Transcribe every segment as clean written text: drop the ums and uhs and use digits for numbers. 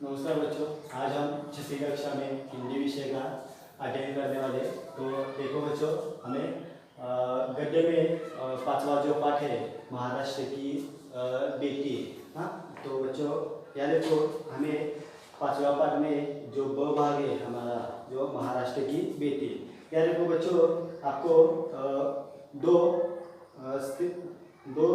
नमस्कार बच्चों, आज हम 6वीं कक्षा में हिंदी विषय का अध्ययन करने वाले। तो देखो बच्चों, हमें गद्य में पांचवा जो पाठ है महाराष्ट्र की बेटी। हाँ, तो बच्चों याद देखो, हमें पांचवा पाठ में जो ब भाग है हमारा, जो महाराष्ट्र की बेटी। याद देखो बच्चों, आपको दो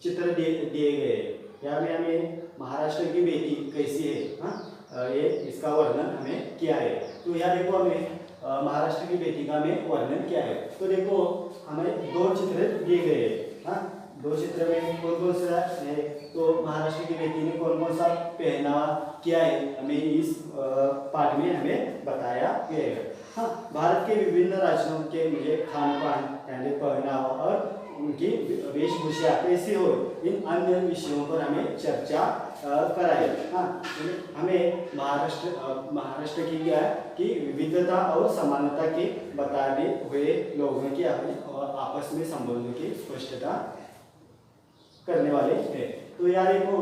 चित्र दिए गए। यहाँ में हमें महाराष्ट्र की बेटी कैसी है, हाँ, ये इसका वर्णन हमें किया है। तो यहाँ देखो, हमें महाराष्ट्र की बेटी का हमें वर्णन किया है। तो देखो, हमें दो चित्र दिए गए हैं। हाँ, दो चित्र में कौन कौन सा है, तो महाराष्ट्र की बेटी ने कौन कौन सा पहनावा किया है, हमें इस पाठ में हमें बताया गया है। हाँ, भारत के विभिन्न राज्यों के मुझे खान पान यानी पहनावा और उनकी वेशभूषा कैसी हो, इन अन्य विषयों पर हमें चर्चा कराए। हाँ, हमें महाराष्ट्र की क्या कि विविधता और समानता के बताने हुए लोगों की और आपस में संबंधों की स्पष्टता करने वाले हैं। तो यार देखो,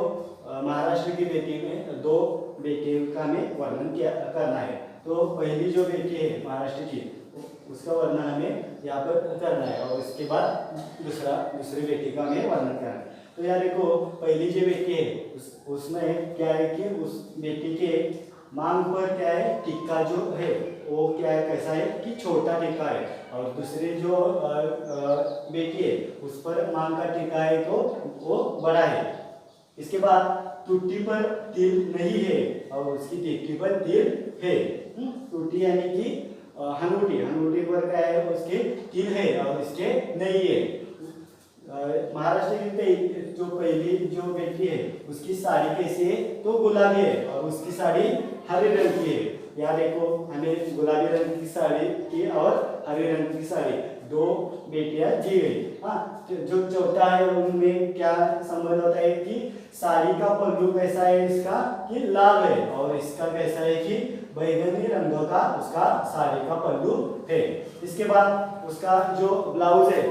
महाराष्ट्र की बेटी में दो बेटियों का हमें वर्णन करना है। तो पहली जो बेटी है महाराष्ट्र की, उसका वर्णन हमें यहाँ पर करना है, और उसके बाद दूसरी बेटी का हमें वर्णन करना है। तो यार देखो, पहली जो बेटी है उसमें क्या है कि उस बेटी के मांग पर क्या है, टीका जो है वो क्या है, कैसा है कि छोटा टीका है, और दूसरी जो बेटी है उस पर मांग का टीका है तो वो बड़ा है। इसके बाद टूटी पर तिल नहीं है और उसकी टेकरी पर तिल है। टूटी यानी कि हनूटी पर क्या है, उसके तिल है और इसके नहीं है। महाराष्ट्र की जो पहली जो बेटी है उसकी साड़ी कैसी है, तो गुलाबी है, और उसकी साड़ी हरे रंग की है। यहाँ देखो, हमें गुलाबी रंग की साड़ी की और हरे रंग की साड़ी दो बेटियां दी गई। हाँ, जो चौथा है उनमें क्या संबंध होता है कि साड़ी का पल्लू कैसा है इसका कि लाल है, और इसका कैसा है कि बैगनी रंगों का उसका साड़ी का पल्लू है। इसके बाद उसका जो ब्लाउज है,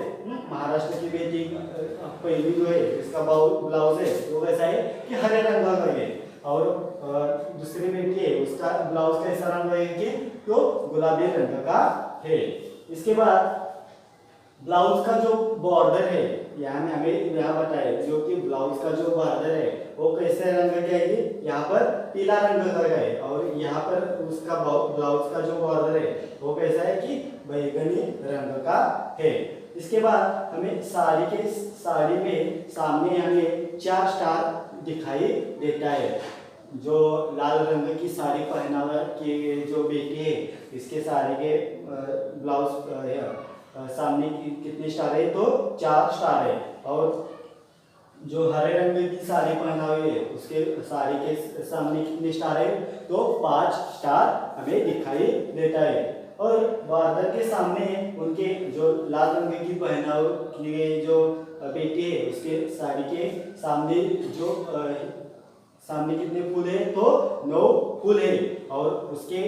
महाराष्ट्र की बेटी पहली जो है इसका ब्लाउज है वो कैसा है कि हरे रंग का है, और दूसरी बेटी है उसका ब्लाउज कैसा रंग है कि तो गुलाबी रंग का है। इसके बाद ब्लाउज का जो बॉर्डर है, यहाँ हमें यहाँ बताया जो कि ब्लाउज का जो बॉर्डर है वो कैसे रंग का है, यहाँ पर पीला रंग का है, और यहाँ पर उसका ब्लाउज का जो बॉर्डर है वो कैसा है कि बैगनी रंग का है। इसके बाद हमें साड़ी में सामने हमें 4 स्टार दिखाई देता है। जो लाल रंग की साड़ी पहनावा की जो बेटी है, इसके साड़ी के ब्लाउज सामने कितने स्टार है, तो 4 स्टार है, और जो हरे रंग की साड़ी पहना हुई है उसके साड़ी के सामने कितने स्टार है, तो 5 स्टार हमें दिखाई देता है। और बॉर्डर के सामने उनके जो लाल रंग की पहनाव की गई जो बेटी है उसके साड़ी के सामने जो सामने कितने फूल है, तो 9 फूल है, और उसके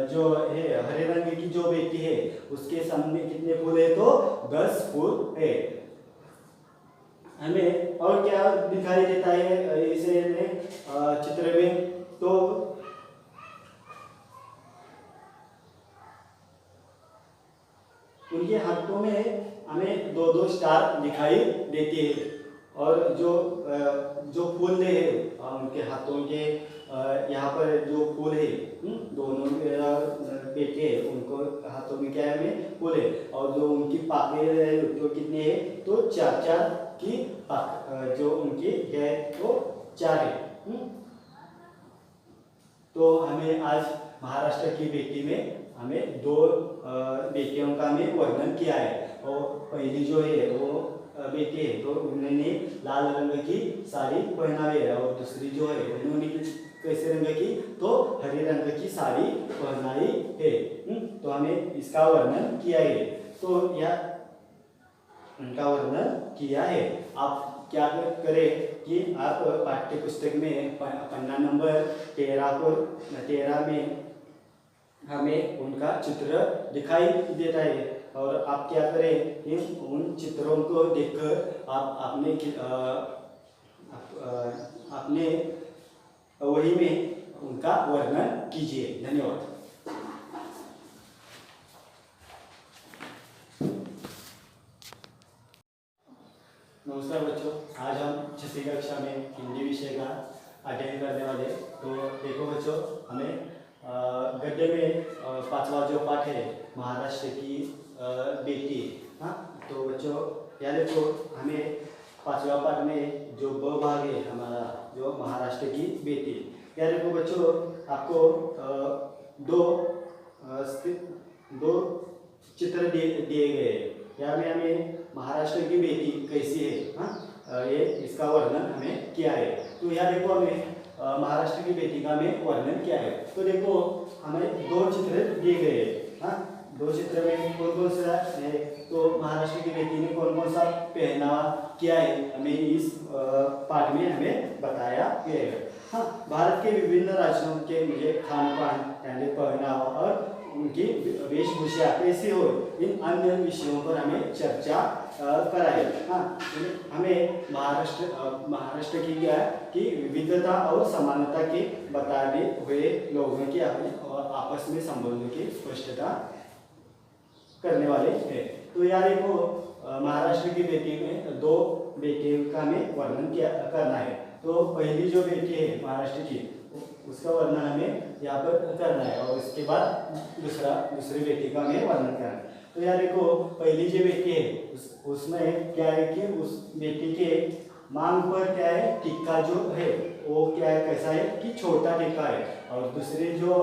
जो है हरे रंग की जो बेटी है उसके सामने कितने फूल है, तो 10 फूल है। हमें और क्या दिखाई देता है इसे चित्र में, तो उनके हाथों में हमें 2-2 स्टार दिखाई देती है, और जो फूल है उनके हाथों के यहाँ पर जो फूल है, दोनों बेटे हैं उनको हाथों में क्या है फूल है, और जो उनकी पाखे है जो कितने हैं, तो 4-4 की जो उनकी है वो 4 है। तो हमें आज महाराष्ट्र की बेटी में हमें 2 बेटियों का हमें वर्णन किया है। और पहली जो है वो बेटी है तो उन्होंने लाल रंग की साड़ी पहनाई है, और दूसरी जो है उन्होंने कैसे रंग की, तो हरे रंग की साड़ी पहनाई है। तो हमें इसका वर्णन किया है, तो यह उनका वर्णन किया है। आप क्या करें कि आप पाठ्य पुस्तक में पन्ना नंबर 13 में हमें उनका चित्र दिखाई देता है, और आप क्या करें कि उन चित्रों को देखकर आप अपने वही में उनका वर्णन कीजिए। धन्यवाद। नमस्कार बच्चों, आज हम 6वीं कक्षा में हिंदी विषय का अध्ययन करने वाले। तो देखो बच्चों, हमें गद्य में 5वां जो पाठ है महाराष्ट्र की बेटी। हाँ, तो बच्चों याद देखो, हमें 5वां पाठ में जो ब भाग है हमारा, जो महाराष्ट्र की बेटी। याद देखो बच्चों, आपको दो चित्र दिए गए। यहाँ में हमें महाराष्ट्र की बेटी कैसी है, हाँ, ये इसका वर्णन हमें किया है। तो यहाँ देखो, हमें महाराष्ट्र की बेटी का हमें वर्णन किया है। तो देखो, हमें 2 चित्र दिए गए। हाँ, 2 चित्र में कौन कौन सा है, तो महाराष्ट्र की बेटी ने कौन कौन सा पहनावा किया है, हमें इस पाठ में हमें बताया गया है। हाँ, भारत के विभिन्न राज्यों के मुझे खान पान यानी पहनावा और उनकी वेशभूषा कैसे हो, इन अन्य विषयों पर हमें चर्चा कराए। हाँ, हमें महाराष्ट्र की क्या कि विविधता और समानता के बताने हुए लोगों के आपस में संबंधों की स्पष्टता करने वाले हैं। तो यार देखो, महाराष्ट्र की बेटी में 2 बेटियों का हमें वर्णन करना है। तो पहली जो बेटी है महाराष्ट्र की, उसका वर्णन हमें यहाँ पर करना है, और उसके बाद दूसरी बेटी का हमें वर्णन करना है। तो यार देखो, पहली जो बेटी है उसमें क्या है कि उस बेटी के मांग पर क्या है, टिक्का जो है वो क्या है, कैसा है कि छोटा टिक्का है। और दूसरी जो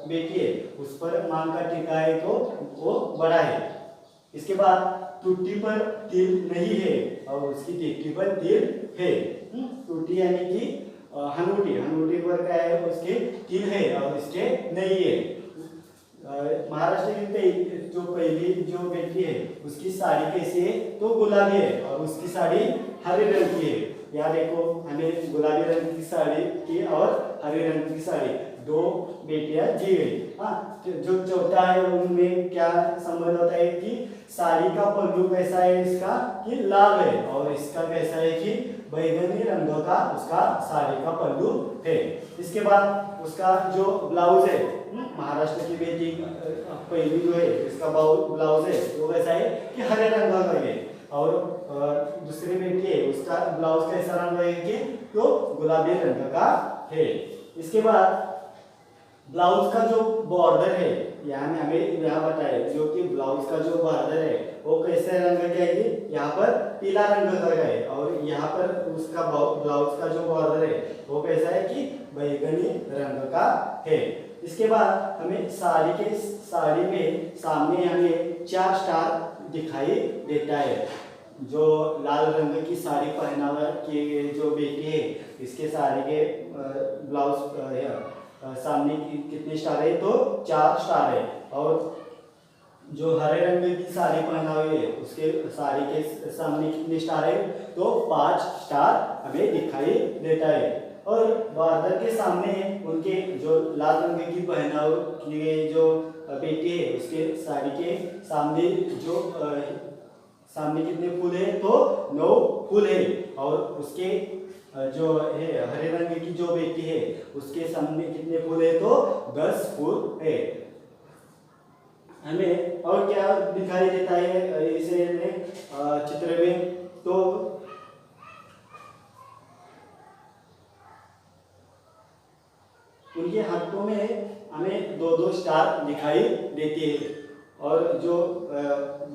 बेटी है उस पर मांग का टिक्का है तो वो बड़ा है। इसके बाद टूटी पर तिल नहीं है और उसकी टिक्की पर तिल है। टूटी यानी कि हनूटी पर क्या है, उसके तिल है और इसके नहीं है। महाराष्ट्र की जो पहली जो बेटी है उसकी साड़ी कैसी है, तो गुलाबी है और उसकी साड़ी हरे रंग की है। यहाँ देखो, हमें गुलाबी रंग की साड़ी की और हरे रंग की साड़ी 2 बेटियां दी गई। हाँ, जो चौथा है उनमें क्या संबंध होता है कि साड़ी का पल्लू कैसा है इसका कि लाल है, और इसका कैसा है कि बैगनी रंग का उसका साड़ी का पल्लू है। इसके बाद उसका जो ब्लाउज है, महाराष्ट्र की बेटी पहली जो है इसका ब्लाउज है वो कैसा है कि हरे रंग का है, और दूसरी बेटी है उसका ब्लाउज कैसा रंग है कि तो गुलाबी रंग का है। इसके बाद ब्लाउज का जो बॉर्डर है, यहाँ हमें यहाँ बताया जो कि ब्लाउज का जो बॉर्डर है वो कैसे रंग का है, यहाँ पर पीला रंग का है, और यहाँ पर उसका ब्लाउज का जो बॉर्डर है वो कैसा है कि बैगनी रंग का है। इसके बाद हमें साड़ी में सामने हमें 4 स्टार दिखाई देता है। जो लाल रंग की साड़ी पहनावा की जो बेटी है, इसके साड़ी के ब्लाउज सामने कितने स्टार है, तो 4 स्टार है। और जो हरे रंग की साड़ी पहना हुई है उसके साड़ी के सामने कितने स्टार है, तो 5 स्टार हमें दिखाई देता है। और बॉर्डर के सामने उनके जो लाल रंग की पहना की गई जो बेटी है उसके साड़ी के सामने जो सामने कितने फूल है, तो 9 फूल है। और उसके जो है हरे रंग की जो बेटी है उसके सामने कितने फूल है, तो 10 फूल है। हमें और क्या दिखाई देता है इसे चित्र में, तो उनके हाथों में हमें 2-2 स्टार दिखाई देते हैं। और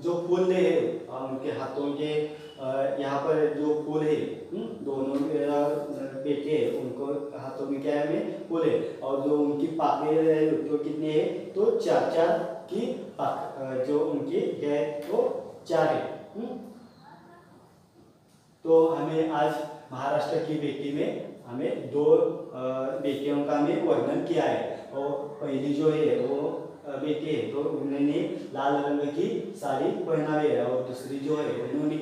जो फूल है उनके हाथों के यहाँ पर जो फूल है, दोनों बेटे हैं उनको हाथों में क्या है फूल है। और जो उनकी पाखे है तो कितने है, तो 4-4 की जो उनकी है तो 4 है। तो हमें आज महाराष्ट्र की बेटी में हमें 2 बेटियों का हमें वर्णन किया है। और पहली जो है वो बेटी है तो उन्होंने लाल रंग की साड़ी पहनाई है, और दूसरी जो है उन्होंने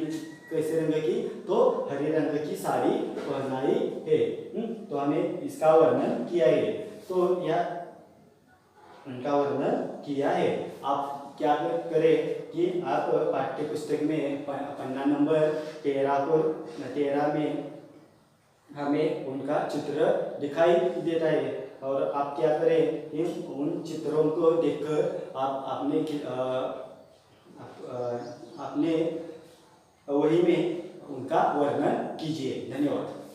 कैसे रंग की, तो हरे रंग की साड़ी पहनाई है। तो हमें इसका वर्णन किया है। तो यह उनका वर्णन किया है। आप क्या करें कि आप पाठ्य पुस्तक में पन्ना नंबर 13 में हमें उनका चित्र दिखाई देता है और आप क्या करें इन उन चित्रों को देखकर आप अपने वही में उनका वर्णन कीजिए। धन्यवाद।